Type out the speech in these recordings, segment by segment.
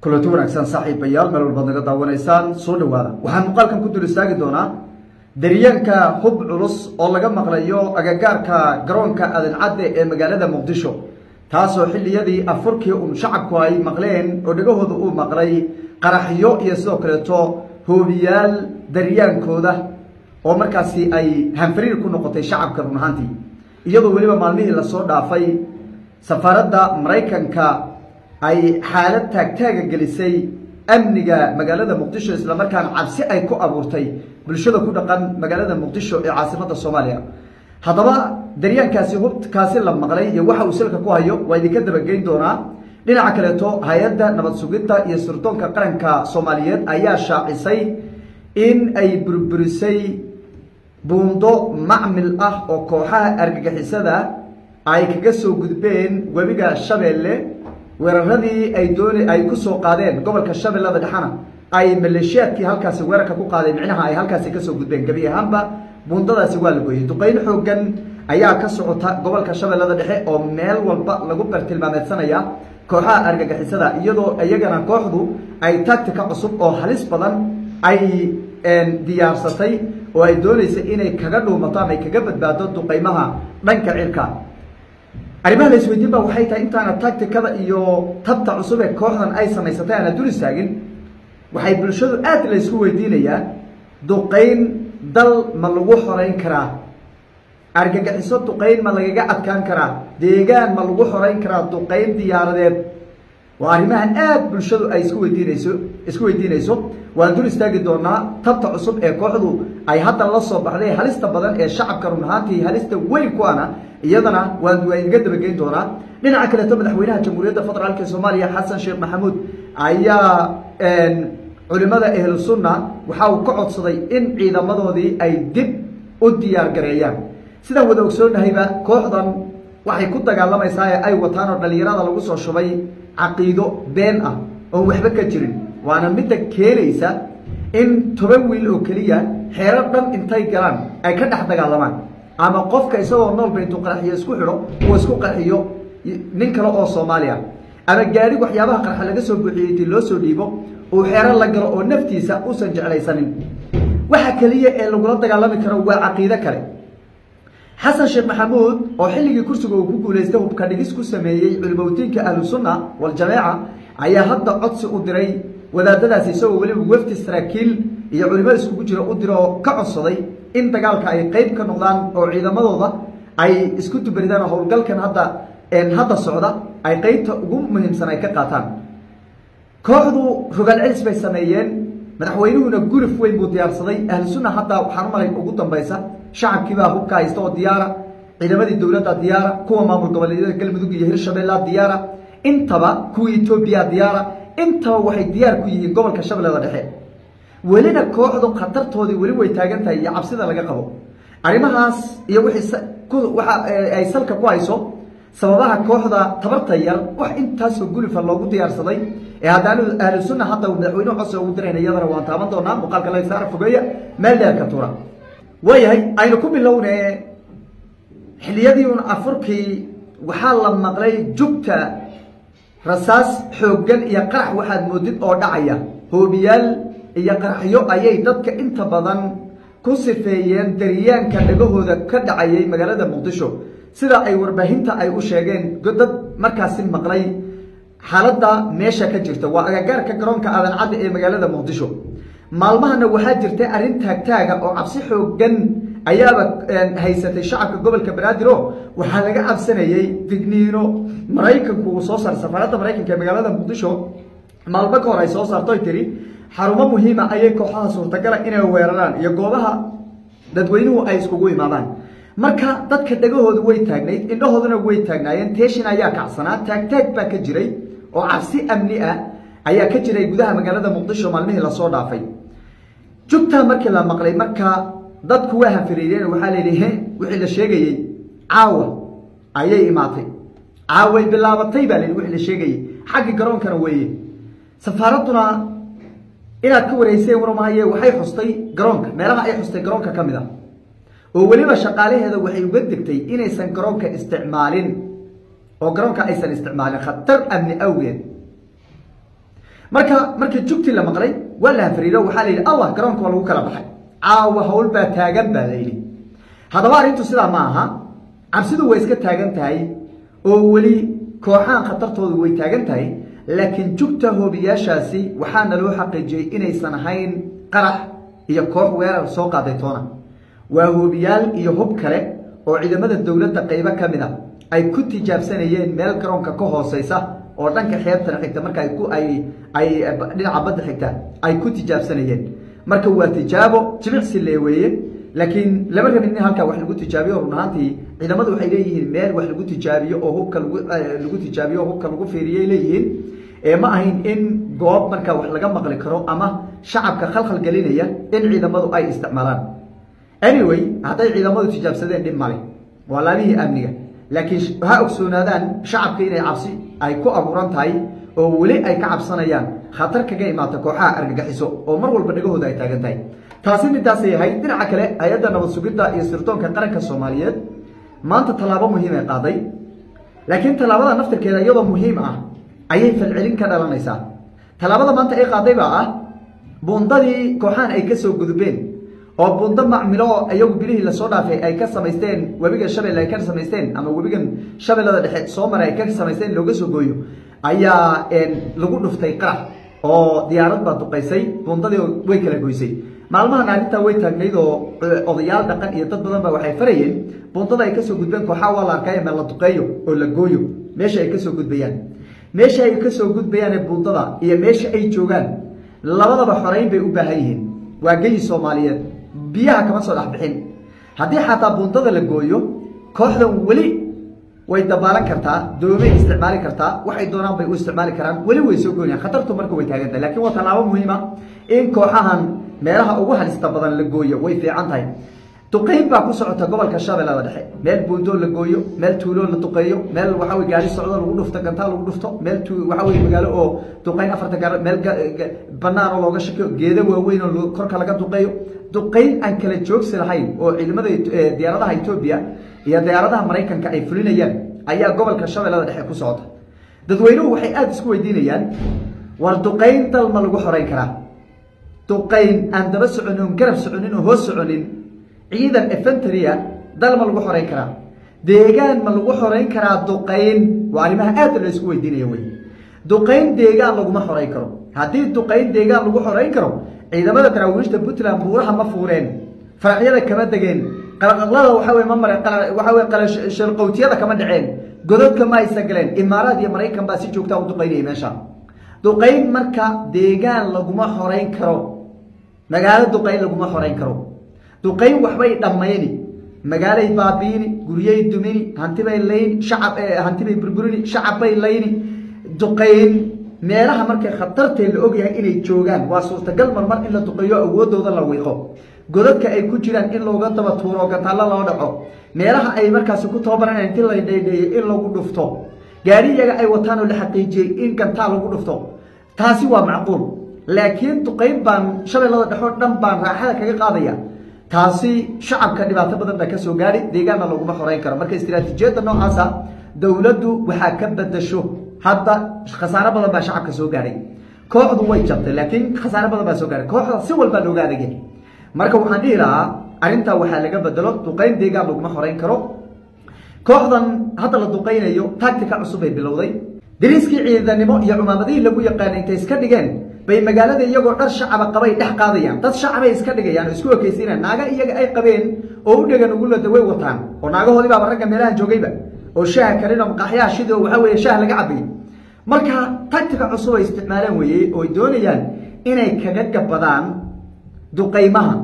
كلتو wanaagsan saaxiibayaal meel walba naga daawanaysaan soo dhawaada waxaan muuqaalkan ku dul istaagi doonaa daryeelka hub culus oo laga maqlayo agagaarka garoonka Aadan Cadde ee magaalada Muqdisho taasoo xilliyadii afurkii shacabku ay maqleen oo dhagahooda uu maqlay qaraxyo iyo sidoo kale hoobiyaal daryaankooda oo markaasi ay hanfariir ku noqotay shacabka runaantii iyadoo waliba maalmihii la soo dhaafay safaaradda Mareykanka ay xaalad taagtaaga gelisay amniga magaalada Muqdisho isla markaan cabsi ay ku abuurtay bulshada ku dhaqan magaalada Muqdisho ee caasimadda Soomaaliya hadaba daryaankaasi hubkaasi la maqlay iyo waxa uu salka ku hayo waa idinka dabageyn doonaa dhinaca kale hay'adda nabad sugidda iyo sirdoonka qaranka Soomaaliyeed ayaa shaacisay in ay burburisay buundo macmil ah oo kooxaha argagixisada ay kaga soo gudbeen webiga Shabeelle weeraradii ay ku soo qaadeen gobolka Shabeellada Dhaxana ay maleeshiyaadkii halkaas weerarka ku qaadeen micnaha ay halkaas ka soo gudbeen gabi ahaanba buundadaasi waa la gooyay duqeyn xoogan ayaa ka socota gobolka Shabeellada Dhexe oo meel walba lagu bartilmaameedsanaya kooxaha argagixisada iyadoo ayagana kooxdu ay tactic cusub oo halis badan ay diyaarsatay oo ay doonayso inay kaga dhuumato ama kaga badbaado duqeymaha dhanka cirka arrimaha la isweydiin baa waxay tahay intaana tacticada iyo tabta cusub ee kooxdan ay samaysatay aan dul istaagin waxay bulshadu aad la isku weydiinayaa duqeyn dal ma lagu xoreyn karaa argagixiso duqeyn ma lagaga adkaan karaa deegaan ma lagu xoreyn karaa duqeyn diyaaradeed waa arrimaha aad bulshadu ay isku weydiinayso waan dul istaagi doonaa tabta cusub ee kooxdu ay hadda la soo baxday halista badan ee shacabka runaantii halista weyn ku ana iyadana waan iga dabageyn doonaa dhinaca kale madaxweynaha jamhuuriyadda federaalka Soomaaliya Xasan Sheekh Maxamuud ayaa culimada ahlu sunna waxa uu ka codsaday in ciidamadoodii ay dib u diyaar gareeyaan sida wada ogsoonahayba kooxdan waxay ku dagaalamaysaa ay wataan oo dhalinyarada lagu soo shubay caqiido been ah oo waxba ka jirin waana mid keenaysa in 10 wiil oo kaliya xeerar dhan intay galaan ay ka dhex dagaalamaan ama qofka isagoo nool intuu qaraxiyo isku xiro oo isku qaraxiyo nin kale oo Soomaaliya ama gaari waxyaabaha qarxa laga soo buuxiyay loo soo dhiibo oo xeerar la galo oo naftiisa uusan jeclaysanin waxa kaliya ee lagu la dagaalami karo waa caqiido kale Xasan Sheekh Maxamuud oo xilligii kursiga uu ku guuleystay hubka dhigis ku sameeyay culimooyinka ahlu sunna wal jamaa ayaa hadda codsi u diray wadaadadaasi isagoo waliba wafdi saraakiil iyo culimada isku jira u diro ka codsaday in dagaalka ay qayb ka noqdaan oo ciidamadooda ay isku dubaridaan howlgalkan hadda socda ay qaybta ugu muhiimsan ay ka qaataan kooxdu rogaal celis bay sameeyeen madaxweynuhuna gurif weyn buu diyaarsaday ahlu sunna hadda waxaan u malay ugu dambaysa shacabkii baa hubka haysta oo diyaara ciidamadii dawladda diyaara kuwa maamul goboleedyada Galmudug iyo Hirshabeelle diyaara intaba kuwa Itoobiya diyaara intaba waxay diyaar ku yihiin gobolka Shabeellada Dhexe welina kooxdu khatartoodii weli way taagan tahay iyo cabsida laga qabo arrimahaas iyo waxa ay salka ku hayso sababaha kooxda tabarta yar wax intaas oo gurifa loogu diyaarsaday ee hadaan ahlu sunna hadda madaxweynuhu codsi ugu direen iyadana waan taaban doonaa muuqaalka la saar fogeeya meel dheer ka tuura wayahay aynu ku bilownay xilliyadii afurkii waxa la maqlay jugta rasaas xoogan iyo qarax waxaad moodid oo dhacaya hoobiyaal iyo qaraxyo ayay dadka inta badan ku sifeeyeen daryaanka dhagahooda ka dhacayay magaalada Muqdisho sida ay warbaahinta ay u sheegeen dad markaas maqlay xaaladda meesha ka jirta waa agagaarka garoonka Aadan Cadde ee magaalada Muqdisho maalmahana waxaa jirtay arrin taagtaaga oo cabsi xoogan ayaaba haysatay shacabka gobolka Banaadir waxaa laga cabsanayay digniino Mareykanku soo saaray safaaradda Mareykanka ee magaalada Muqdisho maalmo ka hor ay soo saartay tiri xarumo muhiim ah ayay kooxaha suurtagal inay weeraraan iyo goobaha dadweynuhu ay iskugu imaadaan marka dadka dhagahoodu way taagnayd indhahooduna way taagnaayeen teeshin ayaa kacsanaa taagtaag baa ka jiray oo cabsi amni ah ayaa ka jiray gudaha magaalada Muqdisho maalmihii la soo dhaafay jugta markii la maqlay marka dadku waa hafiriireen waxa la yiraahdaa wixii la sheegayay caawa ayay imaatay caaway bilaabatay baa wixii la sheegayay xagga garoonkana weeye safaaraduna inaad ka wareysay warmahaye waxay xustay garoonka meelaha ay xustay garoonka kamid ah oo waliba shaqaalaheeda waxay uga degtay inaysan garoonka isticmaalin oo garoonka aysan isticmaalin khatar amni awgeed marka jugti la maqlay wala fariiro waxa la yiri Allah garoonka waa lagu kala baxay caawa hawl baa taagan baa la yiri hadaba arintu sida ma aha cabsidu way iska taagan tahay oo wali kooxan khatartoodu way taagan tahay laakiin jugta hoobiyaashaasi waxaana loo xaqiijiyay inaysan ahayn qarax iyo koox weerar soo qaaday toona waa hoobiyaal iyo hub kale oo ciidamada dawladda qayb ka mid ah ay ku tijaabsanayeen meel garoonka ka hooseysa oo dhanka xeebta xigta marka ay dhinaca badda xigta ay ku tijaabsanayeen marka waa tijaabo jimicsi leeweeye laakiin lama rabin in halka wax lagu tijaabiyo runaantii ciidamadu waxay leeyihiin meel wax lagu tijaabiyo oo hubka lagu tijaabiyo hubka lagu fiiriyay leeyihiin ma ahayn in goob marka wax laga maqli karo ama shacabka khalkhal galinaya in ciidamadu ay isticmaalaan anyway haday ciidamadu tijaabsadeen dhib male walaalihii amniga laakiin waxa ogsoonaadaan shacabka inay cabsi ay ku abuuran tahay oo wali ay ka cabsanayaan khatar kaga imaata kooxaha argagixiso oo mar walba dhagahooda ay taagan tahay taasi midaas yahay dhinaca kale hay'adda nabad sugidda iyo sirdoonka qaranka Soomaaliyeed maanta talaabo muhiim ah qaaday laakiin talaabada naftirkeeda iyadoo muhiim ah ayay falcelin ka dhalanaysaa talaabada maanta ay qaaday baa buundadii kooxahan ay ka soo gudubeen oo buunda macmilo ayagu bilihii la soo dhaafay ay ka sameysteen wabiga Shabeelle ay ka sameysteen ama wabigan Shabeellada dhexe soo maray ay ka sameysteen looga soo gooyo ayaa lagu dhuftay qarax oo diyaarad baa duqeysay buundadii way kala goysay maalmahan arinta way taagnayd oo odayaal dhaqan iyo dad badan ba waxay farayeen buundada ay ka soo gudbeen kooxaha waa la arkay meel la duqeeyo oo la gooyo meesha ay ka soo gudbayaan buundada iyo meesha ay joogaan labadaba xoreyn bay u baahan yihiin waa geey Soomaaliyeed biyaha kama soo dhaxbixin hadii xataa buundada la gooyo kooxdan wali way dabaalan kartaa doomay isticmaali kartaa waxay doonaan bay u isticmaali karaan wali way soo goonayaan khatartu marka way taagan tahay laakiin waa talaabo muhiim ah in kooxahan meelaha ugu halista badan la gooyo way fiican tahay duqeyn baa ku socota gobolka Shabeellada dhexe meel buundo la gooyo meel tuulo la duqeeyo meel waxa way gaari socdo lagu dhufto gantaal lagu dhufto meel waxa way magaalo oo duqeyn afarta gaar meel banaan oo looga shakiyo geedo waaweyn oo korka laga duqeeyo duqeyn aan kala joogsi lahayn oo ciidamada diyaaradaha Itoobiya iyo diyaaradaha Mareykanka ay fulinayaan ayaa gobolka Shabeellada dhexe ku socota dadweynuhu waxay aad isku weydiinayaan war duqeyn dalma lagu xoreyn karaa duqeyn aan daba soconin garab soconin oo hoos soconin ciidan infantry dalma lagu xoreyn karaa deegaan ma lagu xoreyn karaa duqeyn waa arrimaha aad la isku weydiinayo way duqeyn deegaan lagu ma xoreyn karo hadii duqeyn deegaan lagu xoreyn karo ciidamada daraawiishta Puntland buuraha ma fuureen faracyada kama dageen qalqalada waxa way ma maray waxa way qalash shirqowtiyada kama dhaceen godadka ma aysan galeen Imaaraad iyo Mareykan baa si joogta u duqeynay meesha duqeyn marka deegaan lagu ma xoreyn karo magaalo duqeyn lagu ma xoreyn karo duqeyn waxbay dhameeyni magaalay baabiini guriyay dumini hantibay leyn shacab hantibay burburini shacabay leyni duqeyn meelaha markay khatartay la og yahay inay joogaan waa suurtagal marmar in la duqeeyo awoodooda la wiiqo godadka ay ku jiraan in looga daba tuuro gantaalo loo dhaco meelaha ay markaas ku tababaranayaan intii la dheedeeyo in lagu dhufto gaariyaga ay wataan oo la xaqiijiyay in gantaal lagu dhufto taasi waa macquul laakiin duqeyn baan Shabeellada dhexe dhan baan raaxada kaga qaadaya taasi shacabka dhibaato badan ba ka soo gaari deegaanna lagu ma xoreyn karo marka istiraatiijiyada noocaas ah dawladdu waxa ka badasho hadda khasaare badan ba shacabka soo gaaray kooxdu way jabtay laakiin khasaare badan ba soo gaaray kooxda si walba loo gaadhay marka waxaan dhiraa arinta waxa laga bedelo duqeyn deegaan lagu ma xoreyn karo kooxdan hadda la duqeynayo tactica cusub ay bilowday diriiskii ciidanimo iyo cumaamadii lagu yaqaan intay iska dhigeen bay magaalada iyagoo dhar shacab qabay dhex qaadayaan dad shacab ay iska dhigayaan isku ekaysiinayaan naaga iyaga ay qabeen oo u dhagan ugu la daway wataan oo naagahoodii baa ragga meelaha joogayba oo shaah karin oo maqaxyaha shido waxa weeye shaah laga cabay marka tactica cusub ay isticmaalaan weeyay oo doonayaan inay kaga gabadaan duqeymaha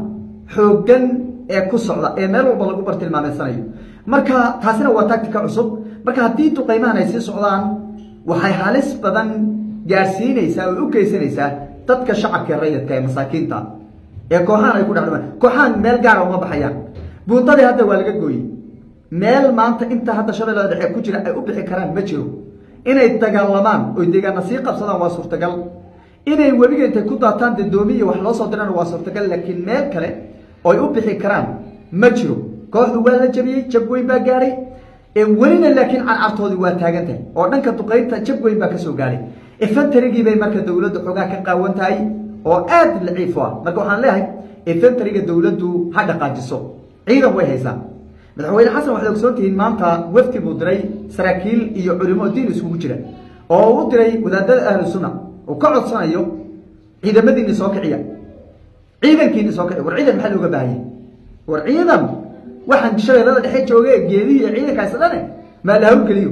xoogan ee ku socda ee meel walba lagu bartilmaameysanayo marka taasina waa tactica cusub marka hadii duqeymahan ay sii socdaan waxay halis badan gaarsiinaysaa oo u geysanaysaa dadka shacabka rayidka ee masaakiinta ee kooxan ay ku dhacdaan kooxan meel gaar ah uma baxayaan buundada hadda waa laga gooyay meel maanta inta hadda Shabeellada dhexe ku jira ay u bixi karaan ma jiro inay dagaalamaan oo deegaanna sii qabsadaan waa suurtagal inay webiga intay ku daataan dadoomiye wax loo soo diraan waa suurtagal laakiin meel kale oo ay u bixi karaan ma jiro kooxdu waa la jabiyay jab weyn baa gaaray ee welina laakiin carcartoodii waa taagan tahay oo dhanka duqeynta jab weyn baa ka soo gaaray infantry bay marka dawladdu xogaa ka qaawan tahay oo aad laciif ah marka waxaan leeyahay infantry dawladdu ha dhaqaajiso ciidan way haysaa madaxweyne xasan waxa uu soo tihiin maanta wafti buu diray saraakiil iyo culimo diin isugu jira oo uu diray wadaadada ahlu sunna oo ka codsanayo ciidamadiina soo kiciya ciidankiina soo kiciya war ciidan maxaa looga baahan yahay war ciidan waxaan shabeellada dhexe joogay geedihi ciidankaas dhan ma la hawlgeliyo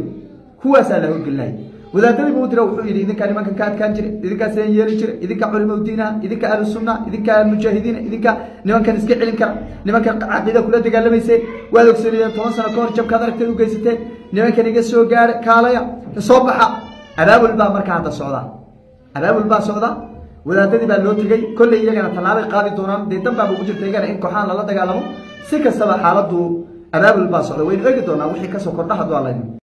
kuwaas la hawlgelinayo wadaadadii buu diray wuxuu yiri idinka nimankan ka adkaan jiray idinka seen yeeli jiray idinka culimo diina idinka ahlu sunna idinka mujaahidiin idinka nimankan iska cilin kara nimankan aqoonta kula dagaalamayay waa ogsanayeen 10 sano ka hor jabka aragtay u geysatay nimankan iga soo gaar kaalaya soo baxa abaabul baa marka hadda socda wadaadadii baa loo tagay kulay iyagana talaabay qaadi doonaan deedan baa ugu jirtay iyagana in kooxaan la dagaalamo si kastaba xaaladdu abaabul baa socda way eegi doonaa wixii ka soo kordhaha doonaa